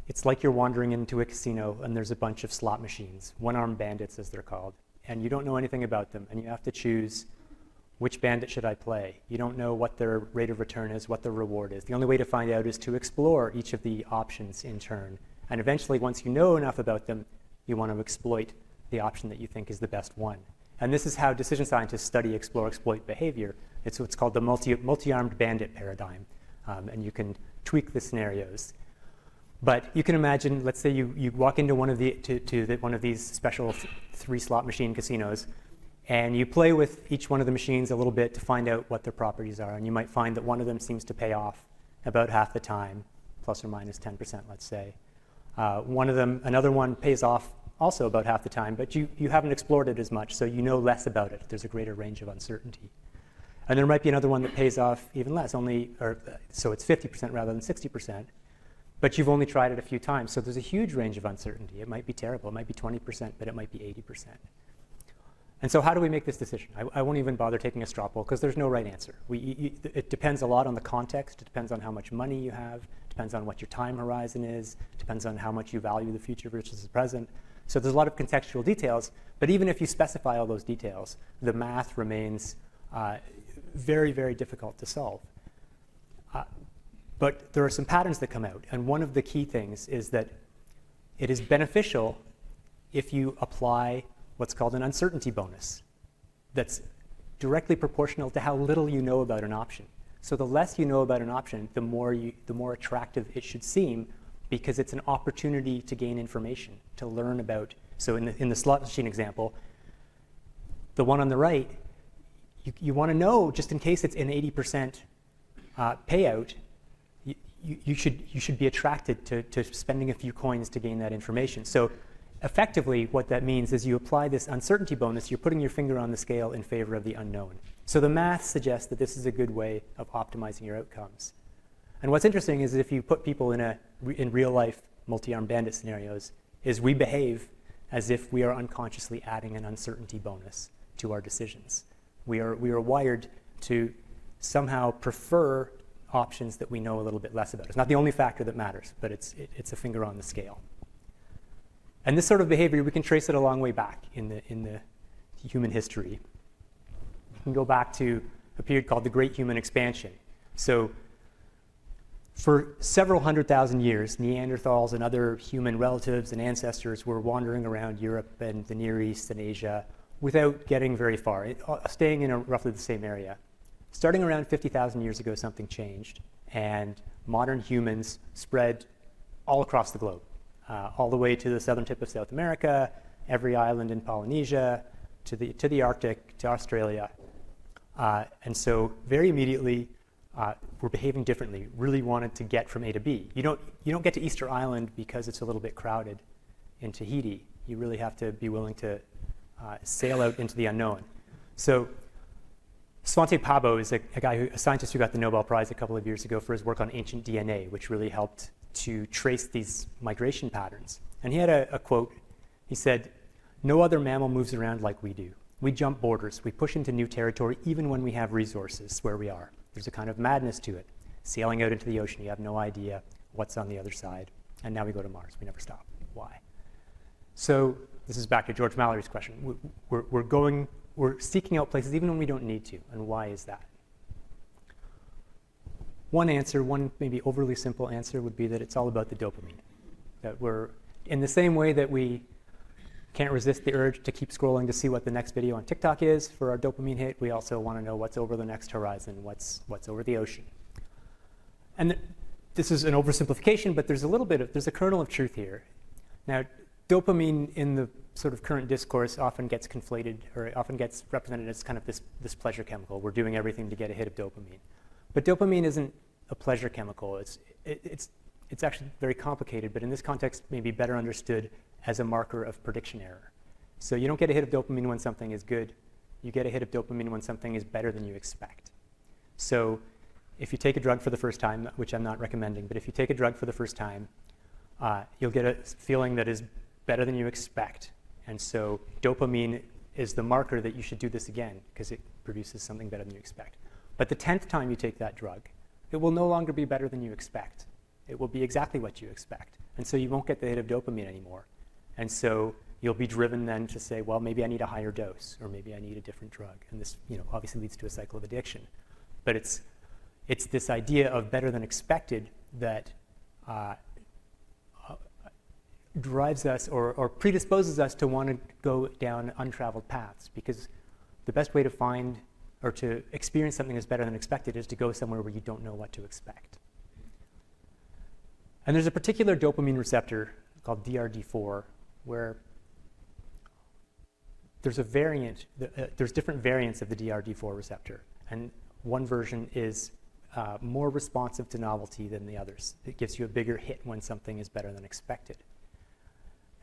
It's like you're wandering into a casino and there's a bunch of slot machines, one-armed bandits as they're called, and you don't know anything about them, and you have to choose which bandit should I play. You don't know what their rate of return is, what their reward is. The only way to find out is to explore each of the options in turn. And eventually, once you know enough about them, you want to exploit the option that you think is the best one. And this is how decision scientists study explore, exploit behavior. It's what's called the multi-armed bandit paradigm. And you can tweak the scenarios. But you can imagine, let's say you walk into one of these special 3-slot machine casinos, and you play with each one of the machines a little bit to find out what their properties are. And you might find that one of them seems to pay off about half the time, plus or minus 10%, let's say. Another one pays off also about half the time, but you haven't explored it as much, so you know less about it. There's a greater range of uncertainty. And there might be another one that pays off even less, so it's 50% rather than 60%. But you've only tried it a few times, so there's a huge range of uncertainty. It might be terrible. It might be 20%, but it might be 80%. And so how do we make this decision? I won't even bother taking a straw poll because there's no right answer. It depends a lot on the context. It depends on how much money you have. It depends on what your time horizon is. It depends on how much you value the future versus the present. So there's a lot of contextual details. But even if you specify all those details, the math remains very, very difficult to solve. But there are some patterns that come out. And one of the key things is that it is beneficial if you apply what's called an uncertainty bonus that's directly proportional to how little you know about an option. So the less you know about an option, the more attractive it should seem, because it's an opportunity to gain information, to learn about. So in the slot machine example, the one on the right, you want to know, just in case it's an 80% payout, you should be attracted to spending a few coins to gain that information. So effectively, what that means is you apply this uncertainty bonus, you're putting your finger on the scale in favor of the unknown. So the math suggests that this is a good way of optimizing your outcomes. And what's interesting is if you put people in real life multi-armed bandit scenarios, is we behave as if we are unconsciously adding an uncertainty bonus to our decisions. We are wired to somehow prefer options that we know a little bit less about. It's not the only factor that matters, but it's a finger on the scale. And this sort of behavior, we can trace it a long way back in the human history. We can go back to a period called the Great Human Expansion. So for several 100,000 years, Neanderthals and other human relatives and ancestors were wandering around Europe and the Near East and Asia without getting very far, staying in roughly the same area. Starting around 50,000 years ago, something changed, and modern humans spread all across the globe. All the way to the southern tip of South America, every island in Polynesia, to the Arctic, to Australia. And so very immediately, we're behaving differently, really wanted to get from A to B. You don't get to Easter Island because it's a little bit crowded in Tahiti. You really have to be willing to sail out into the unknown. So Svante Pääbo is a scientist who got the Nobel Prize a couple of years ago for his work on ancient DNA, which really helped to trace these migration patterns. And he had a quote. He said, "No other mammal moves around like we do. We jump borders. We push into new territory even when we have resources where we are. There's a kind of madness to it. Sailing out into the ocean, you have no idea what's on the other side. And now we go to Mars. We never stop. Why?" So this is back to George Mallory's question. We're seeking out places even when we don't need to. And why is that? One answer, one maybe overly simple answer, would be that it's all about the dopamine. That we're, in the same way that we can't resist the urge to keep scrolling to see what the next video on TikTok is for our dopamine hit, we also want to know what's over the next horizon, what's over the ocean. And this is an oversimplification, but there's a kernel of truth here. Now, dopamine in the sort of current discourse often gets conflated, or often gets represented as kind of this pleasure chemical. We're doing everything to get a hit of dopamine. But dopamine isn't a pleasure chemical. It's actually very complicated, but in this context, maybe better understood as a marker of prediction error. So you don't get a hit of dopamine when something is good. You get a hit of dopamine when something is better than you expect. So if you take a drug for the first time, which I'm not recommending, but if you take a drug for the first time, you'll get a feeling that is better than you expect. And so dopamine is the marker that you should do this again because it produces something better than you expect. But the 10th time you take that drug, it will no longer be better than you expect. It will be exactly what you expect. And so you won't get the hit of dopamine anymore. And so you'll be driven then to say, well, maybe I need a higher dose, or maybe I need a different drug. And this, obviously leads to a cycle of addiction. But it's this idea of better than expected that drives us or predisposes us to want to go down untraveled paths, because the best way to find or to experience something that's better than expected is to go somewhere where you don't know what to expect. And there's a particular dopamine receptor called DRD4 where there's a variant, there's different variants of the DRD4 receptor, and one version is more responsive to novelty than the others. It gives you a bigger hit when something is better than expected.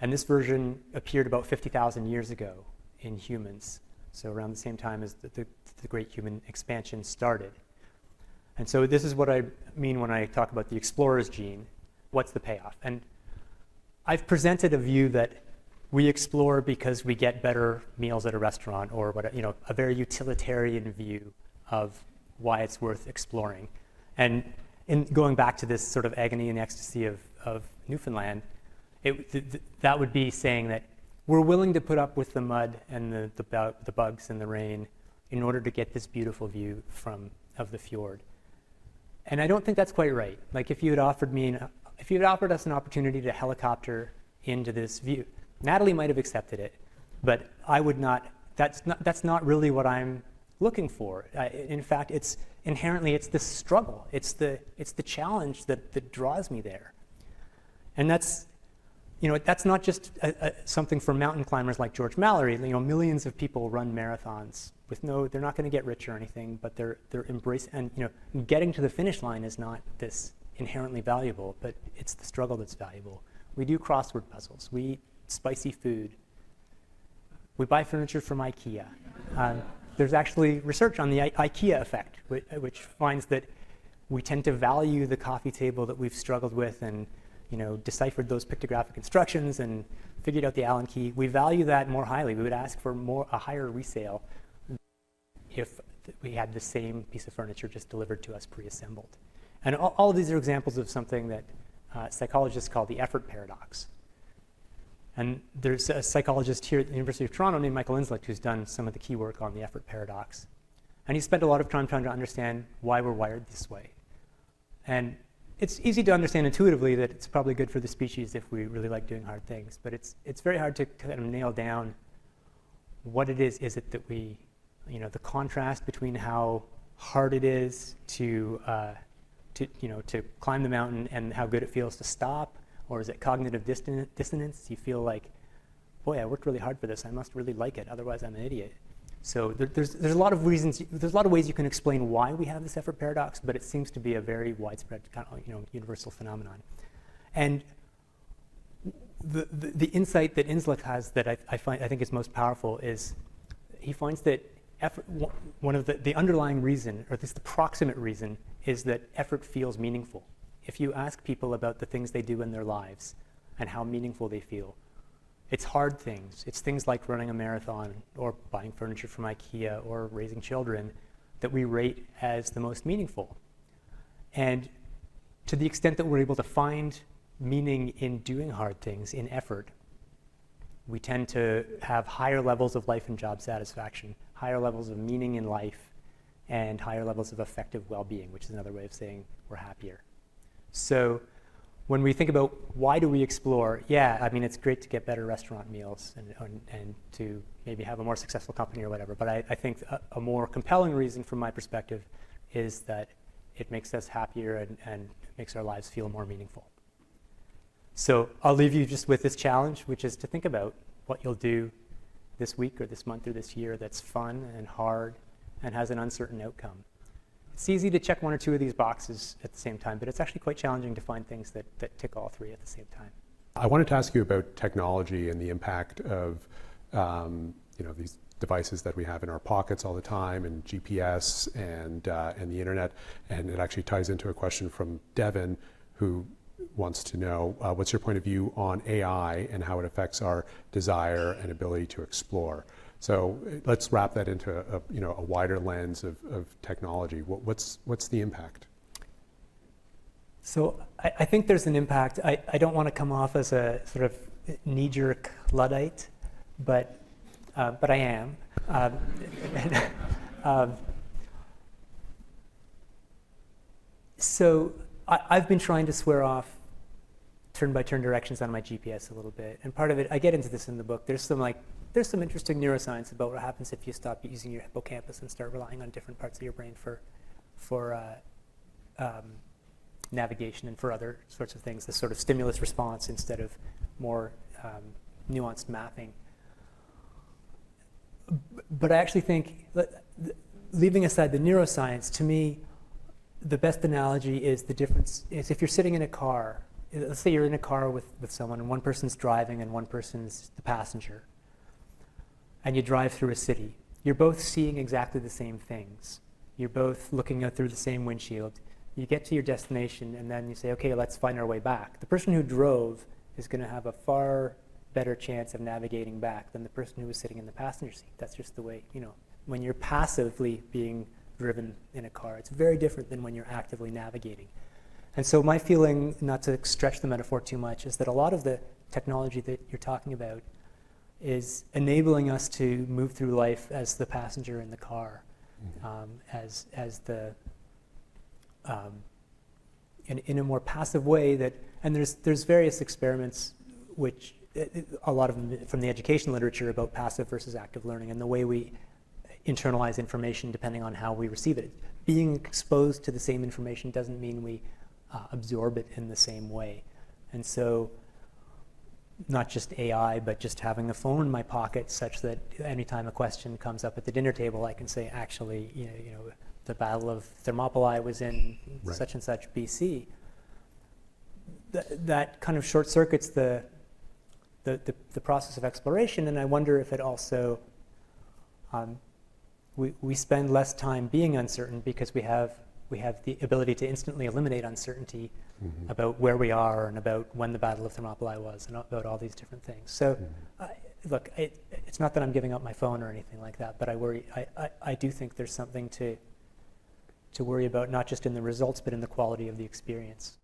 And this version appeared about 50,000 years ago in humans, so around the same time as the great human expansion started. And so this is what I mean when I talk about the explorer's gene. What's the payoff? And I've presented a view that we explore because we get better meals at a restaurant, or what, a very utilitarian view of why it's worth exploring. And in going back to this sort of agony and ecstasy of Newfoundland, that would be saying that we're willing to put up with the mud and the bugs and the rain in order to get this beautiful view of the fjord. And I don't think that's quite right. Like if you had offered us an opportunity to helicopter into this view, Natalie might have accepted it, but I would not. That's not really what I'm looking for. In fact, it's the struggle. It's the challenge that draws me there. And that's not just something for mountain climbers like George Mallory. Millions of people run marathons they're not going to get rich or anything, but they're embracing, and getting to the finish line is not this inherently valuable, but it's the struggle that's valuable. We do crossword puzzles. We eat spicy food. We buy furniture from IKEA. There's actually research on the IKEA effect, which finds that we tend to value the coffee table that we've struggled with and deciphered those pictographic instructions and figured out the Allen key. We value that more highly. We would ask for a higher resale if we had the same piece of furniture just delivered to us pre-assembled. And all of these are examples of something that psychologists call the effort paradox. And there's a psychologist here at the University of Toronto named Michael Inslick who's done some of the key work on the effort paradox. And he spent a lot of time trying to understand why we're wired this way. And it's easy to understand intuitively that it's probably good for the species if we really like doing hard things, but it's very hard to kind of nail down what it is. Is it that we, the contrast between how hard it is to climb the mountain and how good it feels to stop? Or is it cognitive dissonance? You feel like, boy, I worked really hard for this. I must really like it. Otherwise, I'm an idiot. So there's a lot of reasons. There's a lot of ways you can explain why we have this effort paradox, but it seems to be a very widespread, universal phenomenon. And the insight that Inslick has that I think is most powerful is he finds that one of the underlying reason, or at least the proximate reason, is that effort feels meaningful. If you ask people about the things they do in their lives and how meaningful they feel, it's hard things. It's things like running a marathon or buying furniture from IKEA or raising children that we rate as the most meaningful. And to the extent that we're able to find meaning in doing hard things, in effort, we tend to have higher levels of life and job satisfaction, higher levels of meaning in life, and higher levels of affective well-being, which is another way of saying we're happier. So when we think about why do we explore, it's great to get better restaurant meals and to maybe have a more successful company or whatever, but I think a more compelling reason from my perspective is that it makes us happier and makes our lives feel more meaningful. So I'll leave you just with this challenge, which is to think about what you'll do this week or this month or this year that's fun and hard and has an uncertain outcome. It's easy to check one or two of these boxes at the same time, but it's actually quite challenging to find things that tick all three at the same time. I wanted to ask you about technology and the impact of these devices that we have in our pockets all the time, and GPS and the internet. And it actually ties into a question from Devin, who wants to know what's your point of view on AI and how it affects our desire and ability to explore. So let's wrap that into a wider lens of technology. What's the impact? So I think there's an impact. I don't want to come off as a sort of knee-jerk Luddite, but I am. So I've been trying to swear off turn-by-turn directions on my GPS a little bit, and part of it, I get into this in the book. There's some interesting neuroscience about what happens if you stop using your hippocampus and start relying on different parts of your brain for navigation and for other sorts of things. This sort of stimulus response instead of more nuanced mapping. But I actually think, leaving aside the neuroscience, to me, the best analogy is the difference is if you're sitting in a car. Let's say you're in a car with someone and one person's driving and one person's the passenger, and you drive through a city. You're both seeing exactly the same things. You're both looking out through the same windshield. You get to your destination and then you say, okay, let's find our way back. The person who drove is going to have a far better chance of navigating back than the person who was sitting in the passenger seat. That's just the way, when you're passively being driven in a car, it's very different than when you're actively navigating. And so my feeling, not to stretch the metaphor too much, is that a lot of the technology that you're talking about is enabling us to move through life as the passenger in the car, in a more passive way. And there's various experiments, which a lot of them from the education literature about passive versus active learning and the way we internalize information depending on how we receive it. Being exposed to the same information doesn't mean we absorb it in the same way. And so not just AI, but just having a phone in my pocket such that anytime a question comes up at the dinner table, I can say, actually, the Battle of Thermopylae was in Right. such and such BC. That kind of short circuits the process of exploration, and I wonder if it also, we spend less time being uncertain because we have the ability to instantly eliminate uncertainty about where we are and about when the Battle of Thermopylae was and about all these different things. So, look, it's not that I'm giving up my phone or anything like that, but I worry. I do think there's something to worry about, not just in the results, but in the quality of the experience.